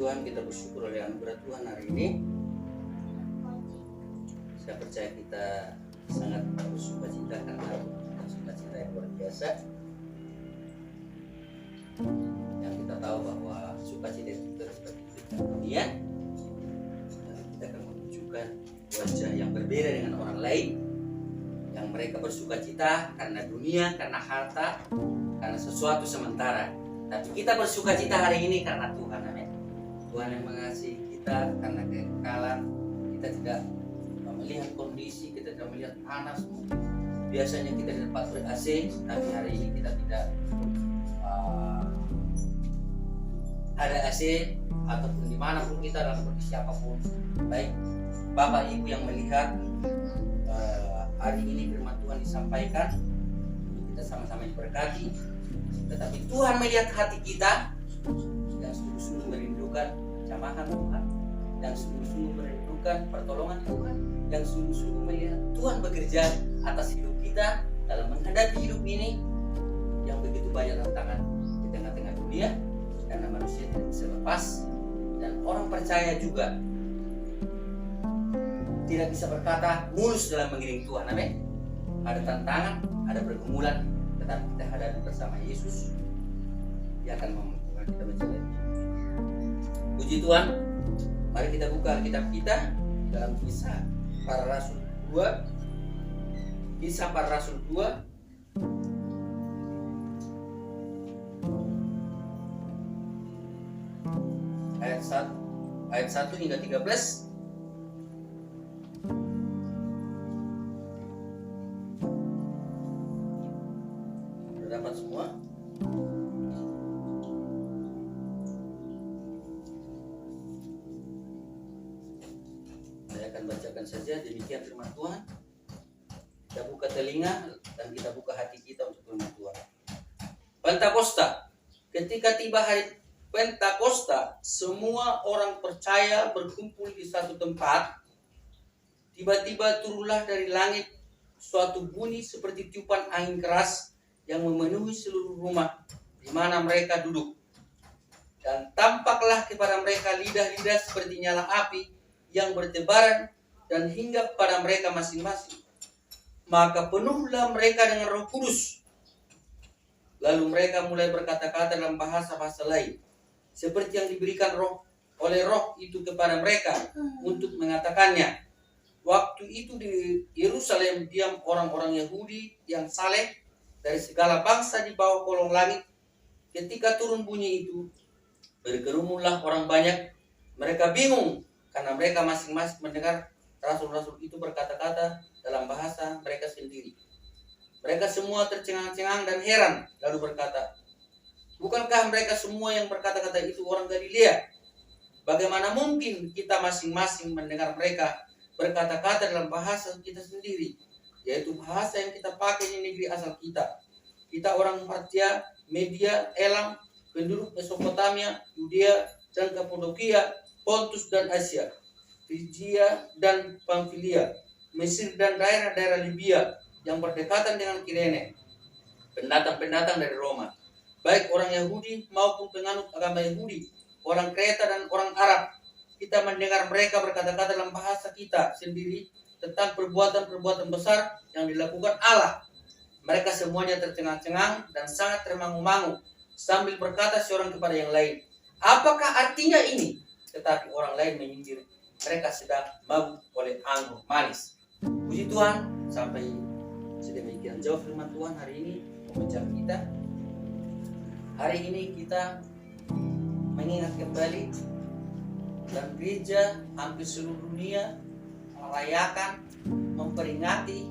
Tuhan, kita bersyukur oleh anugerah Tuhan hari ini. Saya percaya kita sangat bersukacita karena sukacita yang luar biasa. Yang kita tahu bahwa sukacita itu terus berkembang dunia. Dan kita akan menunjukkan wajah yang berbeda dengan orang lain, yang mereka bersukacita karena dunia, karena harta, karena sesuatu sementara. Tapi kita bersukacita hari ini karena Tuhan, amin. Tuhan yang mengasihi kita karena kekekalan. Kita tidak melihat kondisi, kita tidak melihat panas. Biasanya kita di tempat ber-AC, tapi hari ini kita tidak ada AC ataupun dimanapun kita dalam kondisi apapun. Baik Bapak Ibu yang melihat hari ini firman Tuhan disampaikan, kita sama-sama diberkati. Tetapi Tuhan melihat hati kita yang sungguh-sungguh merindukan jamahan Tuhan, yang sungguh-sungguh merindukan pertolongan Tuhan, yang sungguh-sungguh melihat Tuhan bekerja atas hidup kita dalam menghadapi hidup ini yang begitu banyak tantangan di tengah-tengah dunia, karena manusia tidak bisa lepas dan orang percaya juga tidak bisa berkata mulus dalam mengiring Tuhan, amin. Ada tantangan, ada pergumulan, tetapi kita hadapi bersama Yesus. Dia akan memampukan kita menjalani. Puji Tuhan. Mari kita buka Alkitab kita dalam Kisah Para Rasul 2. Kisah Para Rasul 2 ayat 1 hingga 13. Dapat semua? Saya akan bacakan saja, demikian firman Tuhan. Kita buka telinga dan kita buka hati kita untuk firman Tuhan. Pentakosta. Ketika tiba hari Pentakosta, semua orang percaya berkumpul di satu tempat. Tiba-tiba turunlah dari langit suatu bunyi seperti tiupan angin keras yang memenuhi seluruh rumah di mana mereka duduk. Dan tampaklah kepada mereka lidah-lidah seperti nyala api yang bertebaran dan hinggap pada mereka masing-masing. Maka penuhlah mereka dengan Roh Kudus. Lalu mereka mulai berkata-kata dalam bahasa-bahasa lain, seperti yang diberikan oleh Roh itu kepada mereka untuk mengatakannya. Waktu itu di Yerusalem diam orang-orang Yahudi yang saleh dari segala bangsa di bawah kolong langit. Ketika turun bunyi itu, berkerumunlah orang banyak. Mereka bingung karena mereka masing-masing mendengar rasul-rasul itu berkata-kata dalam bahasa mereka sendiri. Mereka semua tercengang-cengang dan heran, lalu berkata, bukankah mereka semua yang berkata-kata itu orang Galilea? Bagaimana mungkin kita masing-masing mendengar mereka berkata-kata dalam bahasa kita sendiri, yaitu bahasa yang kita pakai di negeri asal kita. Kita orang Partia, Media, Elam, penduduk Mesopotamia, Yudea dan Kapadokia, Pontus dan Asia, Frigia dan Pamfilia, Mesir dan daerah-daerah Libya yang berdekatan dengan Kirene, pendatang-pendatang dari Roma, baik orang Yahudi maupun penganut agama Yahudi, orang Kreta dan orang Arab. Kita mendengar mereka berkata-kata dalam bahasa kita sendiri tentang perbuatan-perbuatan besar yang dilakukan Allah. Mereka semuanya tercengang-cengang dan sangat termangu-mangu sambil berkata seorang kepada yang lain, apakah artinya ini? Tetapi orang lain menyindir, mereka sedang mabuk oleh anggur manis. Puji Tuhan, sampai sedemikian jauh firman Tuhan hari ini memecah kita. Hari ini kita mengingat kembali dan gereja hampir seluruh dunia merayakan, memperingati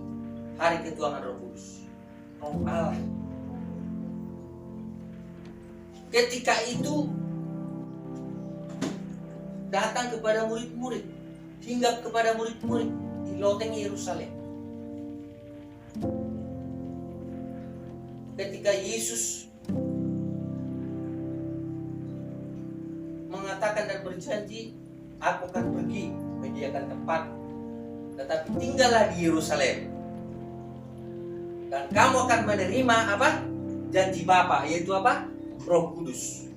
hari ketuhanan Roh Kudus, Roh Allah. Ketika itu datang kepada murid-murid, hinggap kepada murid-murid di loteng Yerusalem. Ketika Yesus mengatakan dan berjanji, aku akan pergi menyediakan tempat, tetapi tinggallah di Yerusalem dan kamu akan menerima apa? Janji Bapa, yaitu apa? Roh Kudus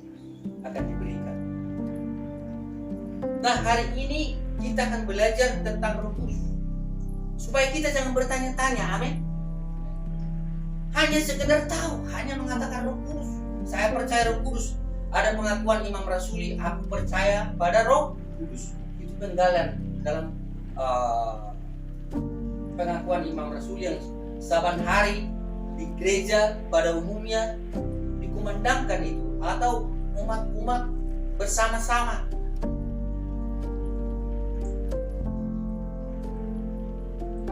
akan diberikan. Nah, hari ini kita akan belajar tentang Roh Kudus. Supaya kita jangan bertanya-tanya, amin. Hanya sekedar tahu, hanya mengatakan Roh Kudus. Saya percaya Roh Kudus. Ada pengakuan Imam Rasuli, aku percaya pada Roh Kudus. Itu penggalan dalam pengakuan Imam Rasuli yang saban hari di gereja pada umumnya dikumandangkan itu, atau umat-umat bersama-sama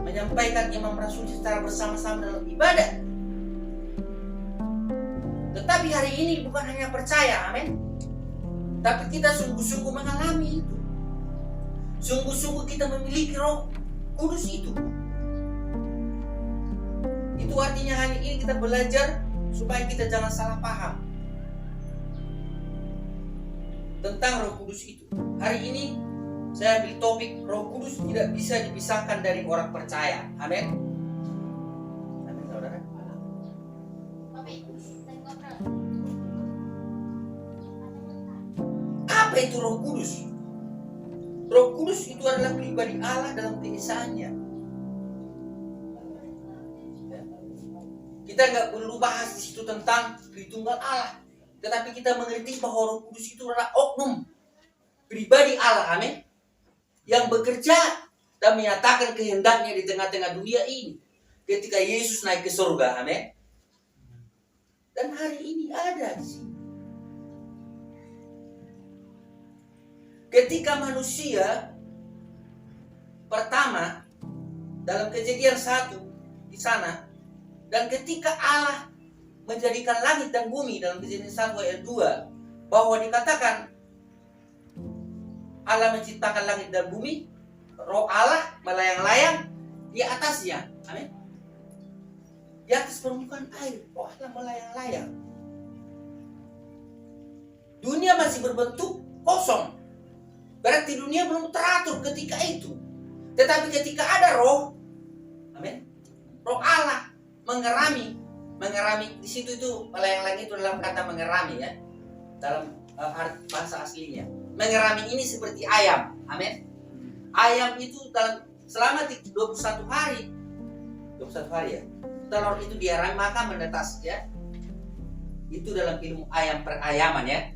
menyampaikan Imam Rasuli secara bersama-sama dalam ibadah. Tetapi hari ini bukan hanya percaya, amin, tapi kita sungguh-sungguh mengalami itu. Sungguh-sungguh kita memiliki Roh Kudus itu. Itu artinya hari ini kita belajar supaya kita jangan salah paham tentang Roh Kudus itu. Hari ini saya ambil topik Roh Kudus tidak bisa dipisahkan dari orang percaya. Amin. Amin, saudara. Apa itu Roh Kudus? Roh Kudus itu adalah pribadi Allah dalam keesaannya. Kita nggak perlu bahas di situ tentang Tritunggal Allah, tetapi kita mengerti bahwa Roh Kudus itu adalah oknum pribadi Allah, amin, yang bekerja dan menyatakan kehendaknya di tengah-tengah dunia ini ketika Yesus naik ke surga, amin. Dan hari ini ada di sini. Ketika manusia pertama dalam Kejadian 1 di sana, dan ketika Allah menjadikan langit dan bumi dalam Kejadian 1 ayat 2, bahwa dikatakan Allah menciptakan langit dan bumi, Roh Allah melayang-layang di atasnya, amin. Di atas permukaan air, Roh Allah melayang-layang. Dunia masih berbentuk kosong, berarti dunia belum teratur ketika itu. Tetapi ketika ada Roh, amin, Roh Allah mengerami di situ, itu melayang-layang itu dalam kata mengerami, ya, dalam bahasa aslinya. Mengerami ini seperti ayam, amin. Ayam itu dalam selama 21 hari ya, telur itu diarami maka menetas, ya. Itu dalam ilmu ayam perayaman, ya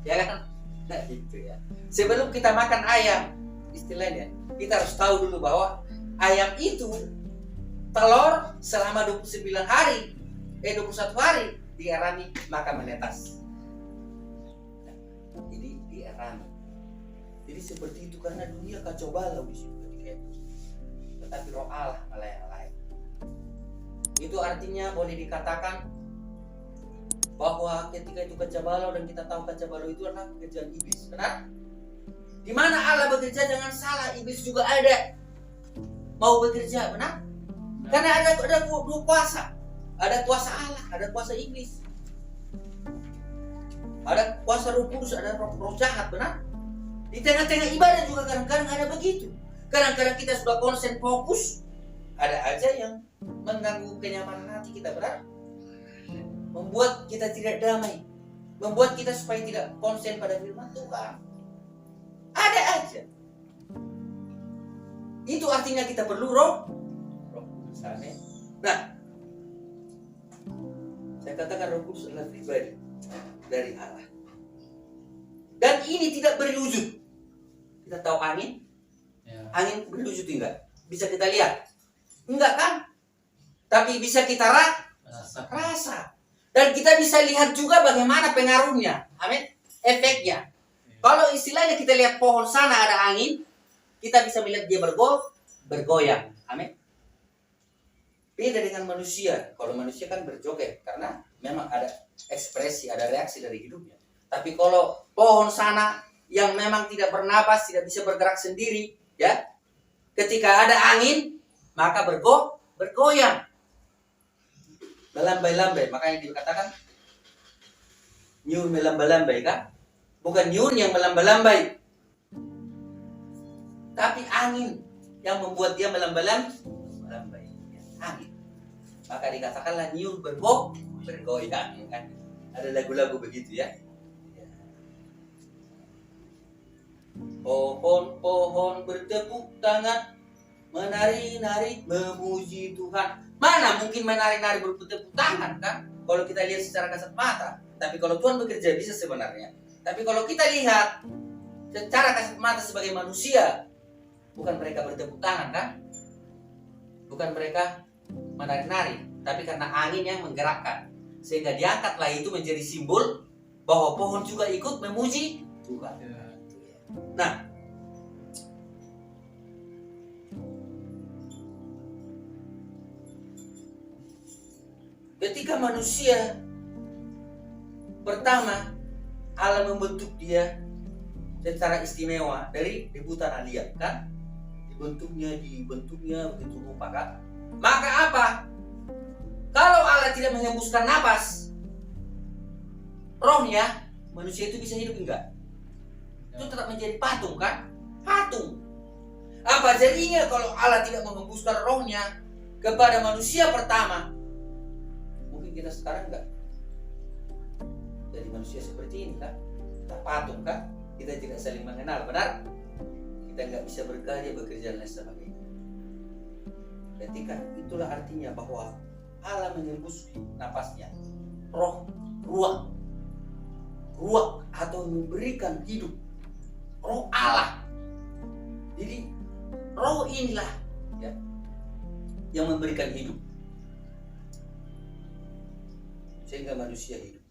kan? Nah, gitu ya. Sebelum kita makan ayam, istilahnya kita harus tahu dulu bahwa ayam itu telur selama 21 hari diarami maka menetas. Jadi diarami. Jadi seperti itu karena dunia kacau balau di situ ketika itu. Tetapi Roh Allah melayang-layang. Itu artinya boleh dikatakan bahwa ketika itu kacau balau, dan kita tahu kacau balau itu adalah pekerjaan iblis, benar? Di mana Allah bekerja, jangan salah, iblis juga ada mau bekerja, benar? Karena ada dua kuasa. Ada kuasa Allah, ada kuasa iblis. Ada kuasa Roh Kudus, ada roh jahat, benar? Di tengah-tengah ibadah juga kadang-kadang ada begitu. Kadang-kadang kita sudah konsen fokus, ada aja yang mengganggu kenyamanan hati kita, benar? Membuat kita tidak damai, membuat kita supaya tidak konsen pada firman Tuhan. Ada aja. Itu artinya kita perlu Roh Kudus, amin. Nah, saya katakan Roh Kudus adalah pribadi dari Allah. Dan ini tidak berwujud. Kita tahu angin? Ya. Angin berwujud enggak? Bisa kita lihat? Enggak kan? Tapi bisa kita rasa. Dan kita bisa lihat juga bagaimana pengaruhnya. Amin. Efeknya. Kalau istilahnya kita lihat pohon sana ada angin, kita bisa melihat dia bergoyang. Amin. Beda dengan manusia. Kalau manusia kan berjoget karena memang ada ekspresi, ada reaksi dari hidupnya. Tapi kalau pohon sana yang memang tidak bernapas, tidak bisa bergerak sendiri, ya, ketika ada angin maka bergoyang, melambai-lambai. Makanya dikatakan nyur melambai-lambai, kan? Bukan nyur yang melambai-lambai, tapi angin yang membuat dia melambai-lambai. Angin. Maka dikatakanlah nyur bergoyang, kan? Ada lagu-lagu begitu, ya. Pohon-pohon bertepuk tangan, menari-nari memuji Tuhan. Mana mungkin menari-nari bertepuk tangan kan? Kalau kita lihat secara kasat mata. Tapi kalau Tuhan bekerja bisa sebenarnya. Tapi kalau kita lihat secara kasat mata sebagai manusia, bukan mereka bertepuk tangan kan? Bukan mereka menari-nari, tapi karena angin yang menggerakkan. Sehingga diangkatlah itu menjadi simbol bahwa pohon juga ikut memuji Tuhan. Nah, ketika manusia pertama, Allah membentuk dia secara istimewa dari debu tanah liat kan? Dibentuknya begitu rupa kan? Maka apa? Kalau Allah tidak menghembuskan napas rohnya, manusia itu bisa hidup enggak? Itu tetap menjadi patung kan? Patung. Apa jadinya kalau Allah tidak menghembuskan rohnya kepada manusia pertama? Mungkin kita sekarang enggak jadi manusia seperti ini kan? Kita patung kan? Kita tidak saling mengenal, benar? Kita nggak bisa berkarya, bekerja dan lain sebagainya. Ketika itulah artinya bahwa Allah menghembus napasnya, ruah atau memberikan hidup, roh Allah. Jadi roh inilah ya, yang memberikan hidup sehingga manusia hidup.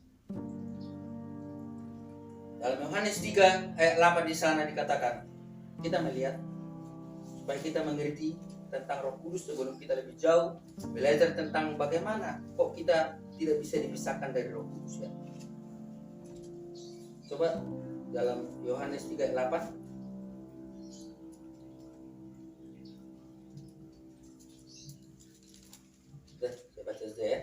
Dalam Yohanes 3 ayat 8 di sana dikatakan, kita melihat supaya kita mengerti tentang Roh Kudus sebelum kita lebih jauh belajar tentang bagaimana kok kita tidak bisa dipisahkan dari Roh Kudus ya. Coba dalam Yohanes 3 ayat 8. Saya baca saja ya.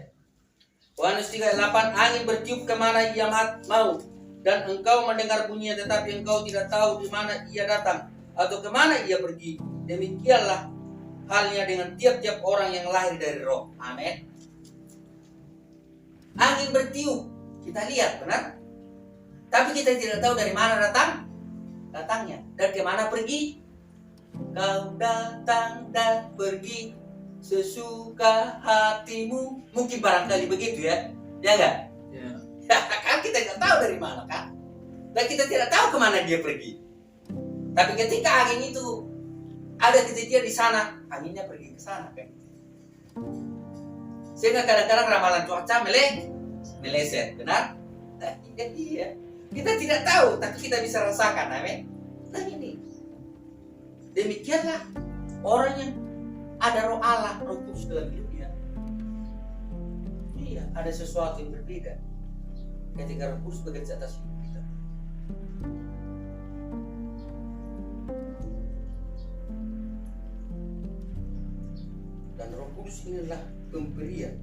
Yohanes 3 ayat 8, angin bertiup kemana ia mau, dan engkau mendengar bunyinya, tetapi engkau tidak tahu di mana ia datang atau kemana ia pergi. Demikianlah halnya dengan tiap-tiap orang yang lahir dari Roh. Amin. Angin bertiup, kita lihat benar, tapi kita tidak tahu dari mana datangnya dan kemana pergi. Kau datang dan pergi sesuka hatimu. Mungkin barangkali begitu ya, ya enggak? Ya, kan kita nggak tahu dari mana kan, dan kita tidak tahu kemana dia pergi. Tapi ketika angin itu ada kejadian di sana, anginnya pergi ke sana kan. Sehingga kadang-kadang ramalan cuaca meleset, benar? Nah, iya. Kita tidak tahu, tapi kita bisa rasakan, amin. Nah ini, demikianlah orang yang ada roh Allah, Roh Kudus dalam hidupnya. Iya, ada sesuatu yang berbeda ketika Roh Kudus bekerja atas hidup kita. Dan Roh Kudus inilah pemberian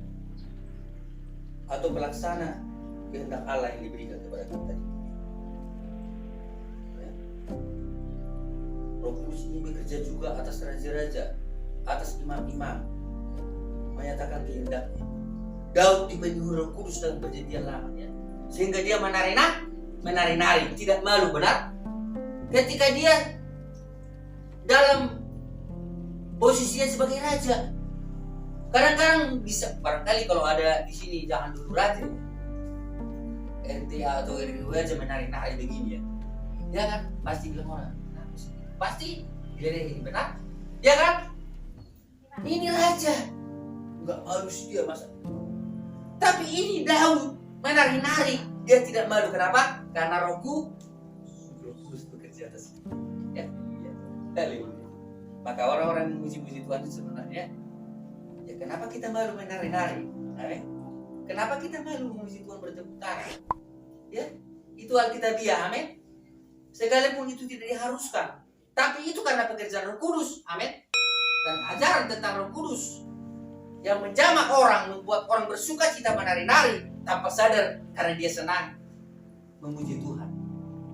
atau pelaksana kehendak Allah yang diberikan kepada kita. Ya. Roh Kudus ini bekerja juga atas raja-raja, atas imam-imam, menyatakan kehendaknya. Daud dipenuhi Roh Kudus dalam perjanjian lama ya. Sehingga dia menari-nari, tidak malu, benar? Ketika dia dalam posisinya sebagai raja. Kadang-kadang bisa, barangkali kalau ada di sini jangan dulu raja, RTA atau RW aja menari-nari begini ya. Ya kan? Pasti bilang orang, pasti diledehin, benar? Ya kan? Ini raja, nggak malu sih dia masa. Tapi ini Daud menari-nari, dia tidak malu. Kenapa? Karena Roh Kudus bekerja atas dia. Ya. Maka orang-orang memuji-muji Tuhan itu sebenarnya, ya kenapa kita malu menari-nari? Kenapa kita malu memuji Tuhan bertepuk tangan? Ya, itu alkitabiah, amin. Sekalipun itu tidak diharuskan, tapi itu karena pekerjaan Roh Kudus, amin. Dan ajaran tentang Roh Kudus yang menjamak orang, membuat orang bersuka cita menari-nari tanpa sadar karena dia senang memuji Tuhan,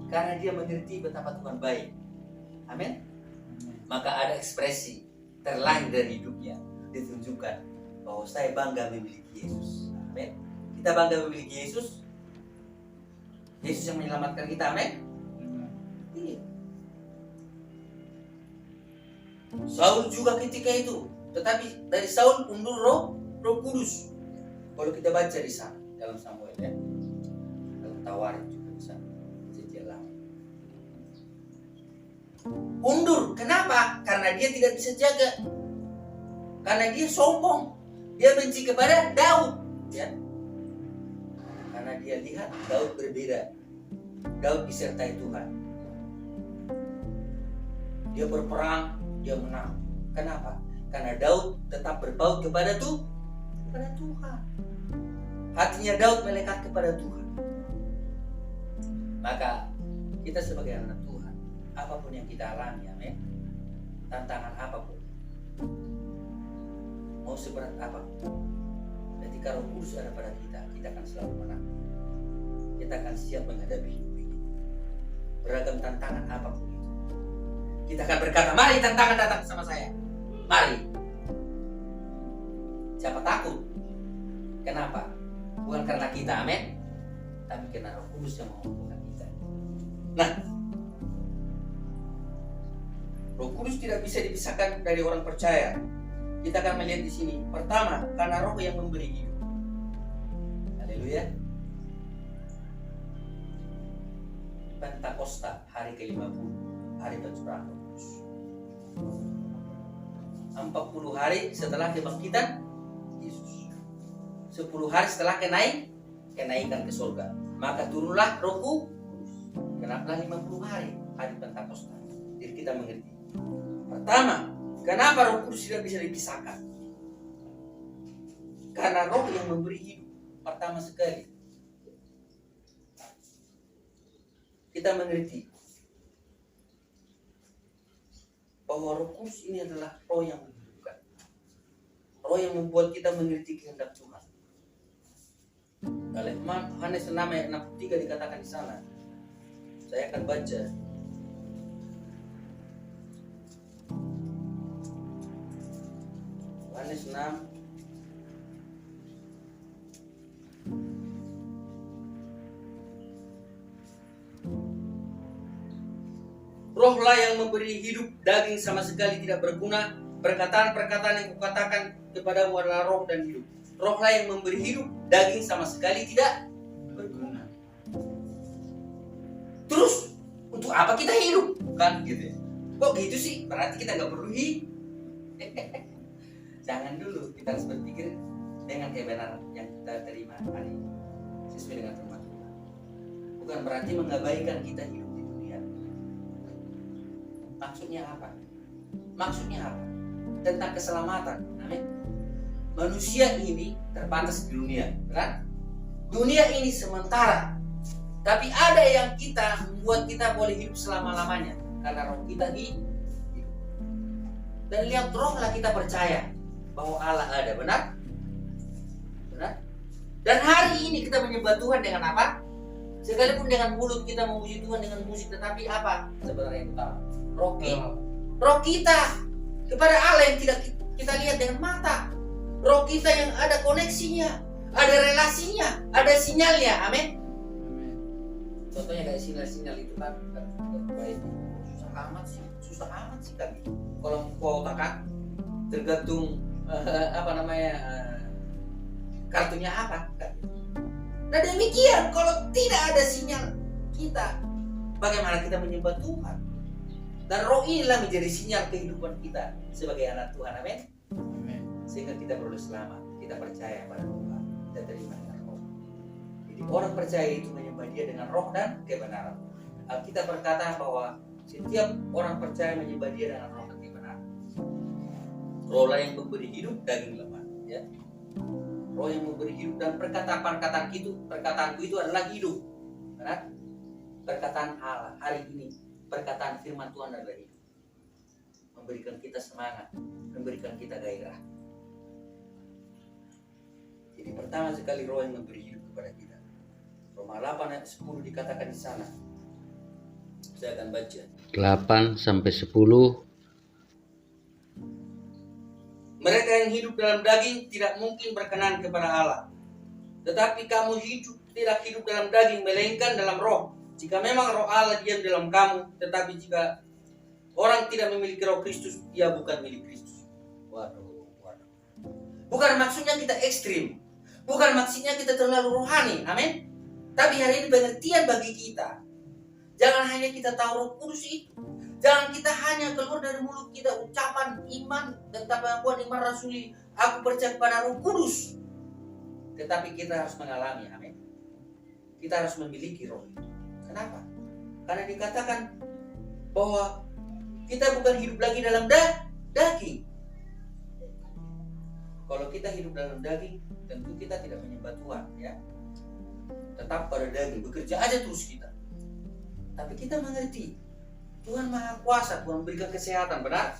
karena dia mengerti betapa Tuhan baik, amin. Maka ada ekspresi terlahir dari hidupnya, ditunjukkan bahwa saya bangga memiliki Yesus, amin. Kita bangga memiliki Yesus, Yesus yang menyelamatkan kita, amin. Iya. Saul juga ketika itu, tetapi dari Saul undur Roh Kudus. Kalau kita baca di sana dalam Samuel ya, dalam Tawarik juga bisa Perjanjian Lama. Undur, kenapa? Karena dia tidak bisa jaga. Karena dia sombong. Dia benci kepada Daud, ya. Karena dia lihat Daud berbeda. Daud disertai Tuhan. Dia berperang, dia menang. Kenapa? Karena Daud tetap berpaut kepada Tuhan. Hatinya Daud melekat kepada Tuhan. Maka kita sebagai anak Tuhan, apapun yang kita alami, amin, tantangan apapun, mau seberat apapun, ketika Roh Kudus ada pada kita, kita akan selalu menang. Kita akan siap menghadapi hidup ini. Beragam tantangan apapun itu, kita akan berkata, mari tantangan datang sama saya. Mari. Siapa takut? Kenapa? Bukan karena kita, amin, tapi karena Roh Kudus yang memampukan kita. Nah, Roh Kudus tidak bisa dipisahkan dari orang percaya. Kita akan melihat di sini. Pertama, karena Roh yang memberi hidup. Haleluya. Pentakosta, hari ke-50, hari pencurahan Roh Kudus. 40 hari setelah kebangkitan Yesus. 10 hari setelah kenaikan ke surga, maka turunlah Roh Kudus. Kenapa 50 hari Pentakosta? Jadi kita mengerti. Pertama, kenapa Roh Kudus tidak bisa dipisahkan? Karena Roh yang memberi hidup. Pertama sekali, kita mengerti bahwa Roh Kudus ini adalah Roh yang menghidupkan. Roh yang membuat kita mengerti kehendak Tuhan. Dalam Yohanes 6 ayat 63 dikatakan di sana. Saya akan baca. Yohanes 6 Rohlah yang memberi hidup, daging sama sekali tidak berguna. Perkataan-perkataan yang kukatakan kepadamu adalah roh dan hidup. Rohlah yang memberi hidup, daging sama sekali tidak berguna. Terus untuk apa kita hidup? Kan gitu ya. Kok gitu sih? Berarti kita nggak perlu hidup. Jangan dulu, kita harus berpikir dengan kebenaran yang kita terima hari ini sesuai dengan firman Tuhan. Bukan berarti mengabaikan kita hidup di dunia. Maksudnya apa? Maksudnya apa? Tentang keselamatan. Amin. Manusia ini terbatas di dunia, kan? Dunia ini sementara. Tapi ada yang kita membuat kita boleh hidup selama-lamanya karena roh kita hidup. Dan lihat rohlah kita percaya bahwa Allah ada, benar? Benar? Dan hari ini kita menyembah Tuhan dengan apa? Sekalipun dengan mulut kita memuji Tuhan dengan musik, tetapi apa sebenarnya yang utama? Roh kita kepada Allah yang tidak kita lihat dengan mata. Roh kita yang ada koneksinya, ada relasinya, ada sinyalnya. Amin. Contohnya kayak sinyal-sinyal itu kan baik. Susah amat sih kami. Kalau kuota kan tergantung kartunya apa. Nah demikian, kalau tidak ada sinyal kita, bagaimana kita menyembah Tuhan? Dan roh inilah menjadi sinyal kehidupan kita sebagai anak Tuhan. Amin. Sehingga kita beroleh selamat, kita percaya pada Tuhan, kita terima dengan roh. Jadi orang percaya itu menyembah Dia dengan roh dan kebenaran. Kita berkata bahwa setiap orang percaya menyembah Dia dengan roh dan kebenaran. Rohlah yang memberi hidup, daging lemah, ya. Roh yang memberi hidup, dan perkataanku itu adalah hidup. Benar? Perkataan Allah hari ini, perkataan firman Tuhan adalah hidup. Memberikan kita semangat, memberikan kita gairah. Jadi pertama sekali roh yang memberi hidup kepada kita. Roma 8 ayat 10 dikatakan di sana. Saya akan baca 8 sampai 10. Mereka yang hidup dalam daging tidak mungkin berkenan kepada Allah. Tetapi kamu tidak hidup dalam daging, melainkan dalam roh. Jika memang roh Allah diam dalam kamu, tetapi jika orang tidak memiliki roh Kristus, ia bukan milik Kristus. Waduh. Bukan maksudnya kita ekstrim. Bukan maksudnya kita terlalu rohani. Amin. Tapi hari ini pengertian bagi kita. Jangan hanya kita tahu Roh Kudus itu. Jangan kita hanya keluar dari mulut kita ucapan iman dan pengakuan iman rasuli. Aku percaya kepada Roh Kudus. Tetapi kita harus mengalami. Amin. Kita harus memiliki roh itu. Kenapa? Karena dikatakan bahwa kita bukan hidup lagi dalam daging. Kalau kita hidup dalam daging, tentu kita tidak menyembah Tuhan, ya. Tetap pada daging, bekerja aja terus kita. Tapi kita mengerti, Tuhan Maha Kuasa, Tuhan berikan kesehatan, benar?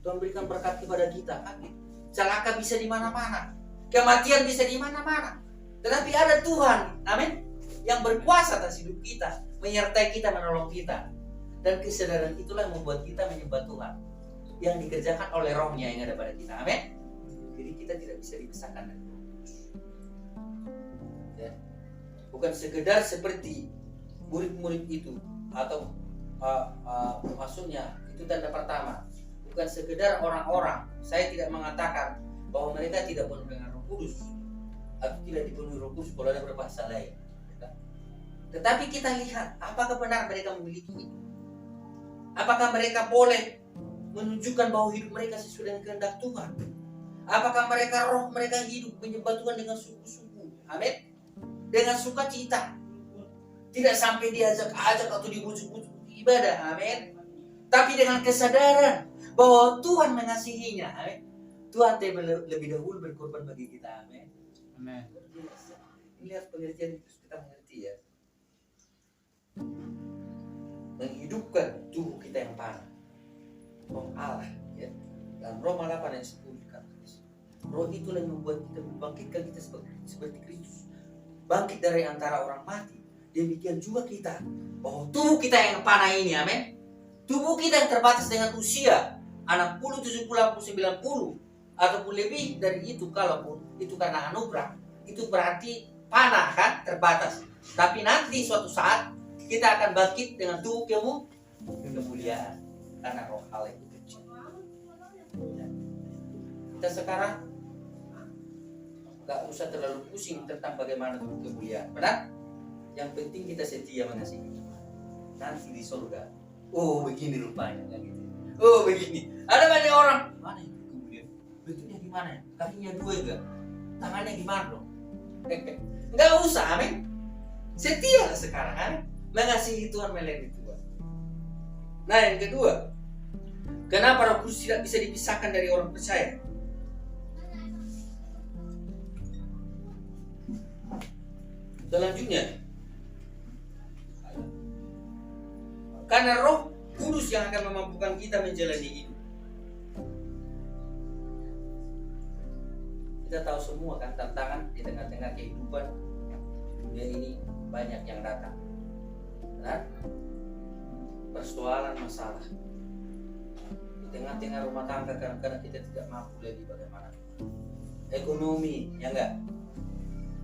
Tuhan berikan berkat kepada kita. Amin. Celaka bisa di mana-mana, kematian bisa di mana-mana. Tetapi ada Tuhan, amin, yang berkuasa atas hidup kita, menyertai kita, menolong kita. Dan kesadaran itulah yang membuat kita menyembah Tuhan, yang dikerjakan oleh rohnya yang ada pada kita, amin. Jadi kita tidak bisa dipisahkan dari Roh Kudus. Ya. Bukan sekedar seperti murid-murid itu atau maksudnya itu tanda pertama. Bukan sekedar orang-orang. Saya tidak mengatakan bahwa mereka tidak penuh dengan Roh Kudus atau tidak dipenuhi Roh Kudus kalau ada berbahasa lain. Ya. Tetapi kita lihat apakah benar mereka memiliki itu. Apakah mereka boleh menunjukkan bahwa hidup mereka sesuai dengan kehendak Tuhan? Apakah roh mereka hidup menyembah Tuhan dengan sungguh-sungguh? Amin. Dengan sukacita. Tidak sampai diajak-ajak atau dibujuk-bujuk ibadah. Amin. Tapi dengan kesadaran bahwa Tuhan mengasihinya. Amin. Tuhan lebih dahulu berkorban bagi kita. Amin. Amin. Ini lihat pengertian itu kita mengerti, ya. Menghidupkan tubuh kita yang panah. Roh Allah, ya. Dalam Roma 8 ayat 10 dikatakan, roh itulah yang membuat kita membangkitkan kita seperti Kristus, bangkit dari antara orang mati. Demikian juga kita, bahwa tubuh kita yang panah ini, amin. Tubuh kita yang terbatas dengan usia 60, 70, 80, 90 ataupun lebih dari itu, kalaupun itu karena anugerah, itu berarti panah, kan, terbatas. Tapi nanti suatu saat kita akan bangkit dengan tubuh kemuliaan karena roh Allah itu kecil. Kita sekarang gak usah terlalu pusing tentang bagaimana tubuh kemuliaan, benar? Yang penting kita setia mengasihi. Nanti di surga, oh begini rupanya, kan gitu. Oh begini. Ada banyak orang, mana itu kemuliaan? Bentuknya gimana ya? Kakinya dua enggak? Tangannya gimana dong? Enggak usah, amin. Setia lah sekarang, amin. Mengasihi Tuhan, melayani Tuhan. Nah, yang kedua, kenapa Roh Kudus tidak bisa dipisahkan dari orang percaya? Selanjutnya, karena Roh Kudus yang akan memampukan kita menjalani hidup. Kita tahu semua kan tantangan di tengah-tengah kehidupan dunia ini, banyak yang datang. Benar? Persoalan, masalah. Di tengah-tengah rumah tangga kadang-kadang kita tidak mampu lagi bagaimana. Ekonomi, ya enggak?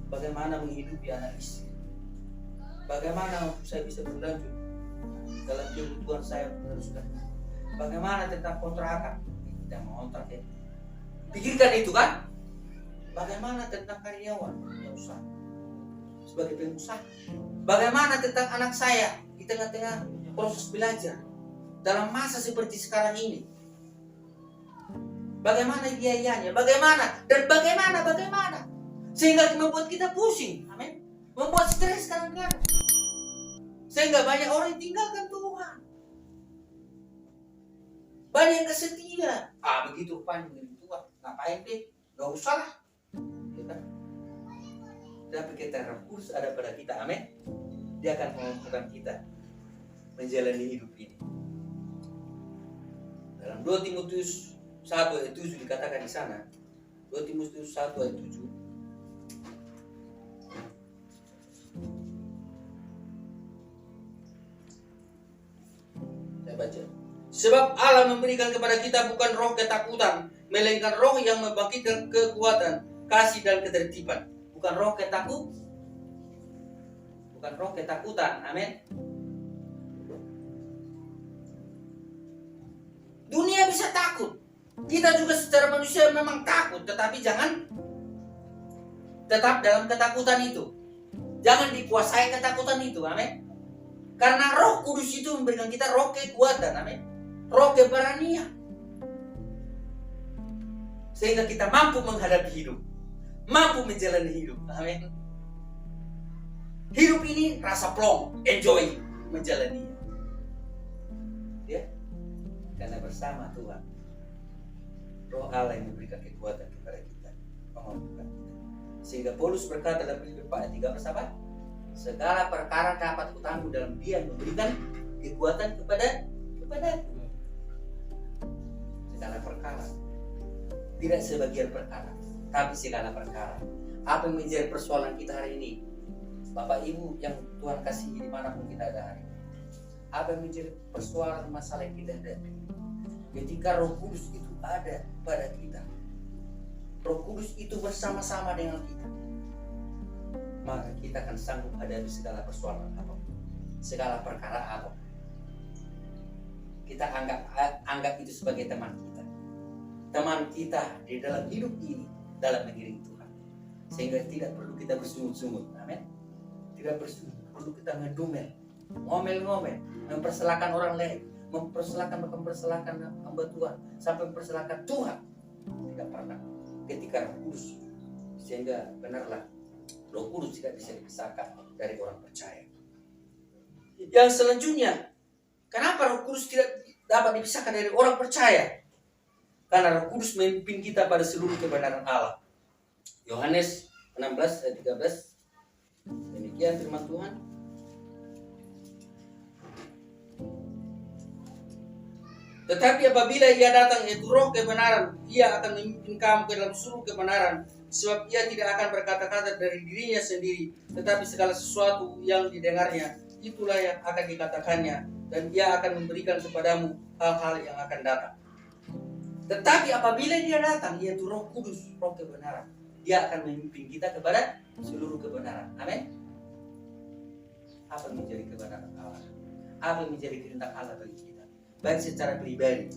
Bagaimana menghidupi anak istri? Bagaimana saya bisa berlanjut dalam kebutuhan saya meneruskan? Bagaimana tentang kontrakan? Kita mau kontrak, ya. Pikirkan itu, kan? Bagaimana tentang karyawan yang usaha sebagai pengusaha? Bagaimana tentang anak saya di tengah-tengah proses belajar dalam masa seperti sekarang ini? Bagaimana biayanya? Bagaimana? Dan bagaimana? Sehingga membuat kita pusing, amin. Membuat stres kadang-kadang. Sehingga banyak orang yang tinggalkan Tuhan. Banyak yang kesetia. Begitu rupanya dengan Tuhan. Ngapain deh? Gak usah lah. Kita. Tapi kita Roh Kudus ada pada kita, amin. Dia akan memampukan kita menjalani hidup ini. Dalam 2 Timotius 1 ayat 7 dikatakan di sana. 2 Timotius 1 ayat 7. Baca. Sebab Allah memberikan kepada kita bukan roh ketakutan, melainkan roh yang membangkitkan kekuatan, kasih dan ketertiban. Bukan roh ketakutan, amin. Kita juga secara manusia memang takut, tetapi jangan tetap dalam ketakutan itu. Jangan dikuasai ketakutan itu, amin. Karena Roh Kudus itu memberikan kita roh kekuatan, amin. Roh keberanian. Sehingga kita mampu menghadapi hidup, mampu menjalani hidup, amin. Hidup ini rasa plong, enjoy menjalani. Ya, karena bersama Tuhan, Roh Allah yang memberikan kekuatan kepada kita, memampukan kita. Sehingga Paulus berkata dalam Filipi 4:13 apa? Segala perkara dapat kutangguh dalam Dia yang memberikan kekuatan kepadaku. Segala perkara, tidak sebagian perkara, tapi segala perkara. Apa yang menjadi persoalan kita hari ini, Bapak Ibu yang Tuhan kasihi dimanapun kita ada hari ini? Apa yang menjadi persoalan masalah yang kita hadapi? Ketika Roh Kudus itu ada pada kita, Roh Kudus itu bersama-sama dengan kita, maka kita akan sanggup hadapi segala persoalan apapun, segala perkara apapun. Kita anggap itu sebagai teman kita di dalam hidup ini, dalam mengiring Tuhan, sehingga tidak perlu kita bersungut-sungut, amin. Tidak perlu kita ngedumel, ngomel-ngomel, mempersalahkan orang lain, mempersalahkan hamba Tuhan, sampai mempersalahkan Tuhan. Tidak pernah. Ketika Roh Kudus, sehingga benarlah Roh Kudus tidak bisa dipisahkan dari orang percaya. Yang selanjutnya, kenapa Roh Kudus tidak dapat dipisahkan dari orang percaya? Karena Roh Kudus memimpin kita pada seluruh kebenaran Allah. Yohanes 16 ayat 13. Demikian firman Tuhan. Tetapi apabila Ia datang, yaitu Roh kebenaran, Ia akan memimpin kamu ke dalam seluruh kebenaran. Sebab Ia tidak akan berkata-kata dari dirinya sendiri, tetapi segala sesuatu yang didengarnya, itulah yang akan dikatakannya, dan Ia akan memberikan kepadamu hal-hal yang akan datang. Tetapi apabila Dia datang, yaitu Roh Kudus, Roh kebenaran, Dia akan memimpin kita kepada seluruh kebenaran. Amin. Apa yang menjadi kebenaran Allah? Apa yang menjadi kehendak Allah bagi kita? Baik secara pribadi,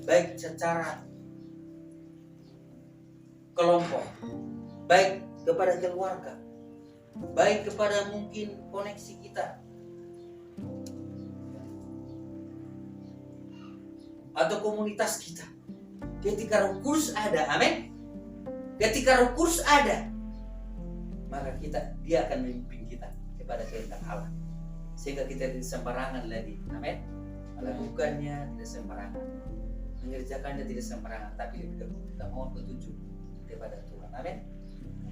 baik secara kelompok, baik kepada keluarga, baik kepada mungkin koneksi kita, atau komunitas kita. Ketika Roh Kudus ada, amin. Ketika Roh Kudus ada, maka Dia akan memimpin kita kepada kehendak Allah, sehingga kita tidak sembarangan lagi, amin. Melakukannya tidak sembarangan, mengerjakannya tidak sembarangan, tapi lebih dahulu kita mohon petunjuk kepada Tuhan, amin.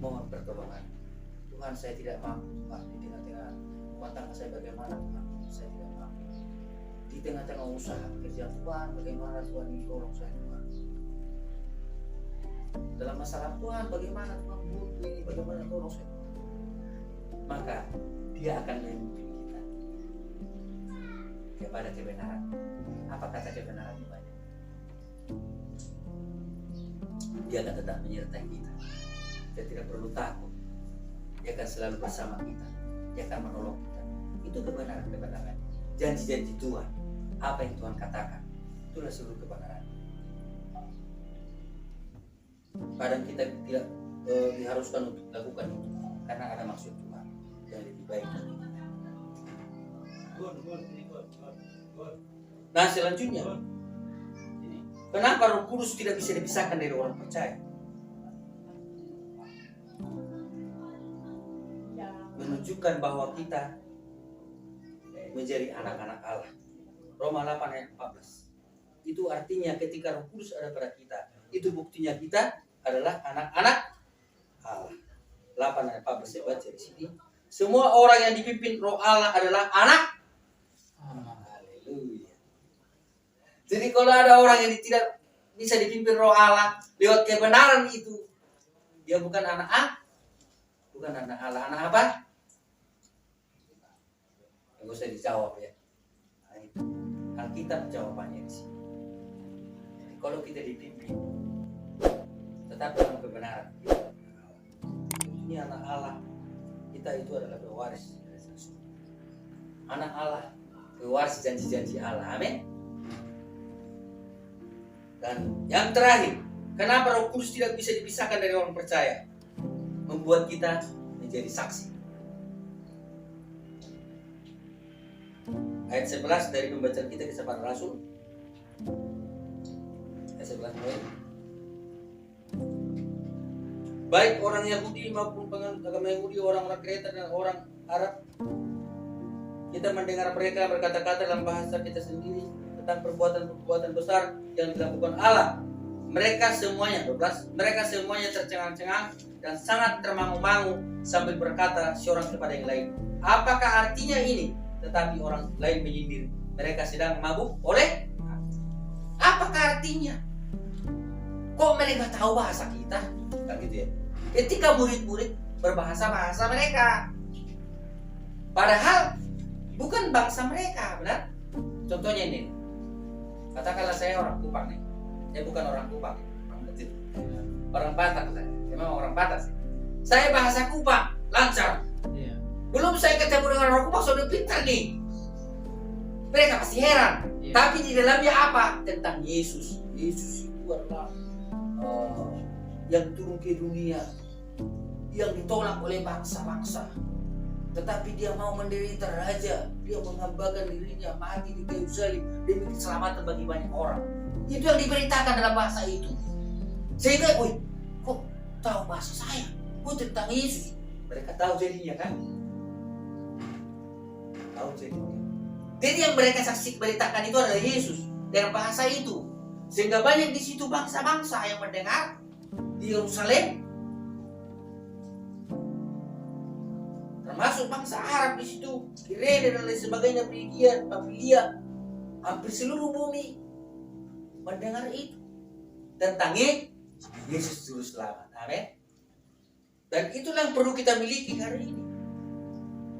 Mohon pertolongan Tuhan. Saya tidak mampu, Pak, di tengah-tengah rumah tangga saya bagaimana, Tuhan, saya tidak mampu. Di tengah-tengah usaha pekerjaan Tuhan, bagaimana Tuhan ini tolong saya, Tuhan. Dalam masalah Tuhan, bagaimana Tuhan butuh ini, bagaimana tolong saya. Maka Dia akan memimpin kita kepada kebenaran. Apa kata kebenaran itu banyak? Dia akan tetap menyertai kita. Kita tidak perlu takut. Dia akan selalu bersama kita. Dia akan menolong kita. Itu kebenaran. Janji-janji Tuhan. Apa yang Tuhan katakan, itulah seluruh kebenaran. Kadang kita tidak diharuskan untuk lakukan itu, karena ada maksud Tuhan yang lebih baik bagi kita. Nah, selanjutnya, kenapa Roh Kudus tidak bisa dipisahkan dari orang percaya? Menunjukkan bahwa kita menjadi anak-anak Allah. Roma 8 ayat 14. Itu artinya ketika Roh Kudus ada pada kita, itu buktinya kita adalah anak-anak Allah. 8 ayat 14 saya baca di sini. Semua orang yang dipimpin Roh Allah adalah anak. Haleluya. Jadi kalau ada orang yang tidak bisa dipimpin Roh Allah lewat kebenaran itu, dia bukan anak Allah. Bukan anak Allah. Anak apa? Enggak usah dijawab ya. Alkitab jawabannya di sini. Jadi kalau kita dipimpin tetap dalam kebenaran, ini anak Allah. Kita itu adalah pewaris anak Allah, pewaris janji-janji Allah. Amin. Dan yang terakhir, kenapa Roh Kudus tidak bisa dipisahkan dari orang percaya? Membuat kita menjadi saksi. Ayat 11 dari pembacaan kita Kisah Para Rasul. Ayat 11 mulai. Baik orang Yahudi maupun penganut agama Yahudi, orang-orang Kreta dan orang Arab, kita mendengar mereka berkata-kata dalam bahasa kita sendiri tentang perbuatan-perbuatan besar yang dilakukan Allah. Mereka semuanya, 12, mereka semuanya tercengang-cengang dan sangat termangu-mangu sambil berkata seorang kepada yang lain, apakah artinya ini? Tetapi orang lain menyindir, mereka sedang mabuk oleh apakah artinya? Kok mereka tahu bahasa kita? Kan gitu ya. Ketika murid-murid berbahasa-bahasa mereka, padahal bukan bangsa mereka, benar? Contohnya ini, katakanlah saya orang Kupang nih, saya bukan orang Kupang, orang Batak saya, memang orang Batak sih. Saya bahasa Kupang lancar, belum saya ketemu dengan orang Kupang sudah pintar nih. Mereka pasti heran, tapi di dalamnya apa? Tentang Yesus. Yesus itu adalah yang turun ke dunia, yang ditolak oleh bangsa-bangsa, tetapi dia mau menderita raja, dia menghambakan dirinya mati di kayu salib demi keselamatan bagi banyak orang. Itu yang diberitakan dalam bahasa itu. Sehingga, kok tahu bahasa saya? Tentang Yesus. Mereka tahu jadinya kan? Tahu jadinya. Jadi yang mereka saksi beritakan itu adalah Yesus dengan bahasa itu. Sehingga banyak di situ bangsa-bangsa yang mendengar di Yerusalem, termasuk bangsa Arab di situ, Kirene dan lain sebagainya, Frigia, Pamfilia, hampir seluruh bumi mendengar itu tentang Yesus Juru Selamat. Amin. Dan itulah yang perlu kita miliki hari ini.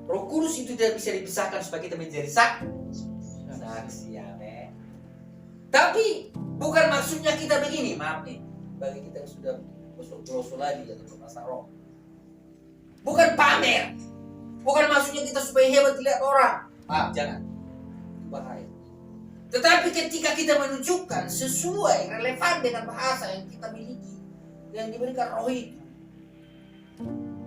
Roh Kudus itu tidak bisa dipisahkan supaya kita menjadi saksi. Amin. Tapi bukan maksudnya kita begini, maaf nih, bagi kita yang sudah masuk lagi atau masa roh. Bukan pamer. Bukan maksudnya kita supaya hebat dilihat orang. Maaf, jangan. Bahaya. Tetapi ketika kita menunjukkan sesuai, relevan dengan bahasa yang kita miliki, yang diberikan roh itu,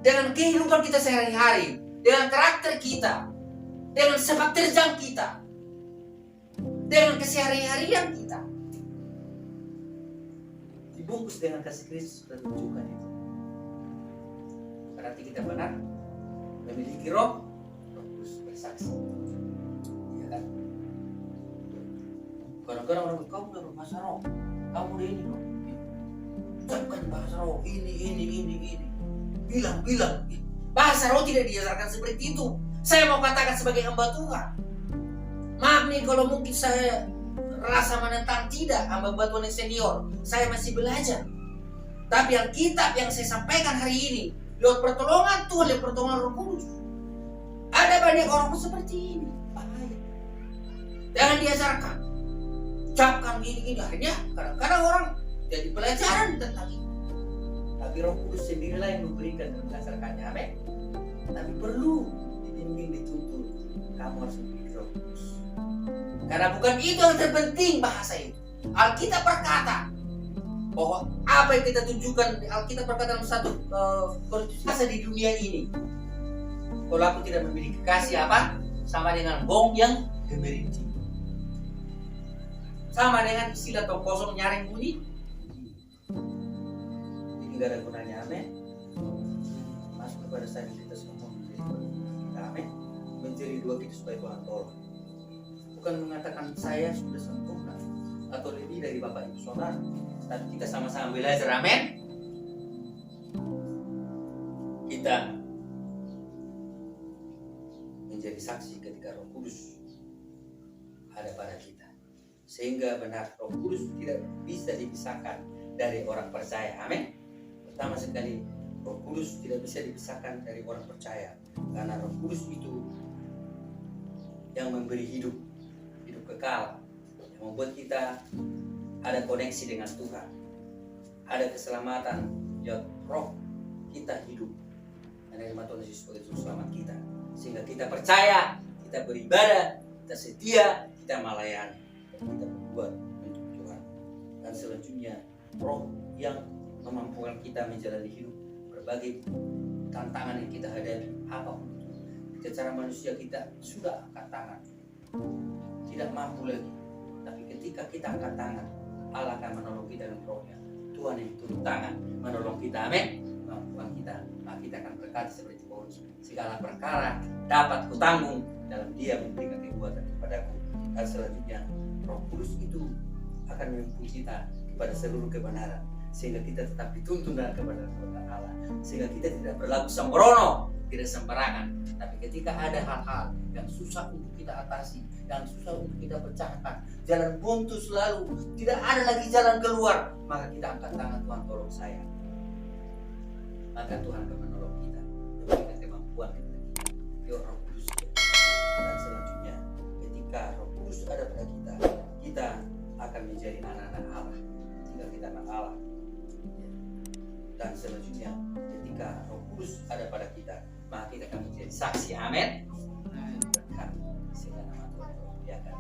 dengan kehidupan kita sehari-hari, dengan karakter kita, dengan sepak terjang kita, dengan kesehari-harian kita, dibungkus dengan kasih Kristus dan tunjukkan itu. Berarti kita benar memiliki roh Kudus bersaksi. Ya kan? Kadang-kadang orang kamu udah berbahasa roh, kamu udah ini loh, ucapkan bahasa roh ini, bilang. Bahasa roh tidak diajarkan seperti itu. Saya mau katakan sebagai hamba Tuhan, maaf nih kalau mungkin saya rasa menentang, tidak, hamba Tuhan yang senior, saya masih belajar. Tapi Alkitab yang saya sampaikan hari ini, lewat pertolongan Tuhan, lewat pertolongan Roh Kudus, ada banyak orang seperti ini. Bahaya. Jangan diajarkan, ucapkan gini, akhirnya kadang-kadang orang jadi pelajaran tentang itu. Tapi Roh Kudus sendirilah yang memberikan dan mengajarkannya. Amin. Tapi perlu dibimbing, dituntun. Kamu harus memiliki Roh Kudus. Karena bukan itu yang terpenting bahasa itu. Alkitab berkata bahwa apa yang kita tunjukkan, Alkitab berkata dalam satu bahasa di dunia ini, kalau aku tidak memiliki kasih apa? Sama dengan gong yang gemericik. Sama dengan istilah tong kosong nyaring bunyi. Jadi gak ada gunanya. Amin. Masuk kepada saya kita semua menjadi kita. Amin. Mencari dua kita supaya Tuhan tolong. Bukan mengatakan saya sudah sempurna atau lebih dari Bapak Ibu Saudara, tapi kita sama-sama belajar. Amin. Kita menjadi saksi ketika Roh Kudus ada pada kita, sehingga benar Roh Kudus tidak bisa dipisahkan dari orang percaya. Amin. Pertama sekali, Roh Kudus tidak bisa dipisahkan dari orang percaya, karena Roh Kudus itu yang memberi hidup kekal, yang membuat kita ada koneksi dengan Tuhan, ada keselamatan lewat Roh kita hidup menerima Tuhan Yesus sebagai Juru Selamat kita, sehingga kita percaya, kita beribadah, kita setia, kita melayani, dan kita berbuat untuk Tuhan. Dan dan selanjutnya Roh yang memampukan kita menjalani hidup berbagai tantangan yang kita hadapi apapun itu. Secara manusia kita sudah angkat tangan, tidak mampu lagi. Tapi ketika kita angkat tangan, Allah akan menolong kita dengan Rohnya. Tuhan yang turun tangan menolong kita, amin. Memampukan kita, maka kita akan berkata seperti Paulus, segala perkara dapat kutanggung dalam Dia memberikan kekuatan kepadaku. Dan selanjutnya Roh Kudus itu akan menuntun kita kepada seluruh kebenaran, sehingga kita tetap dituntun dalam kebenaran Allah, sehingga kita tidak berlaku sembrono, tidak sembarangan. Tapi ketika ada hal-hal yang susah untuk kita atasi, yang susah untuk kita pecahkan, jalan buntu selalu, tidak ada lagi jalan keluar, maka kita angkat tangan, Tuhan tolong saya. Maka Tuhan akan menolong kita, memberikan kemampuan kepada kita. Dia Roh Kudus. Dan selanjutnya, ketika Roh Kudus ada pada kita, kita akan menjadi anak-anak Allah. Tinggal kita anak Allah. Dan selanjutnya, ketika Roh Kudus ada pada kita, maka kita akan menjadi saksi. Amin. Berkat sehingga nama Tuhan dimuliakan.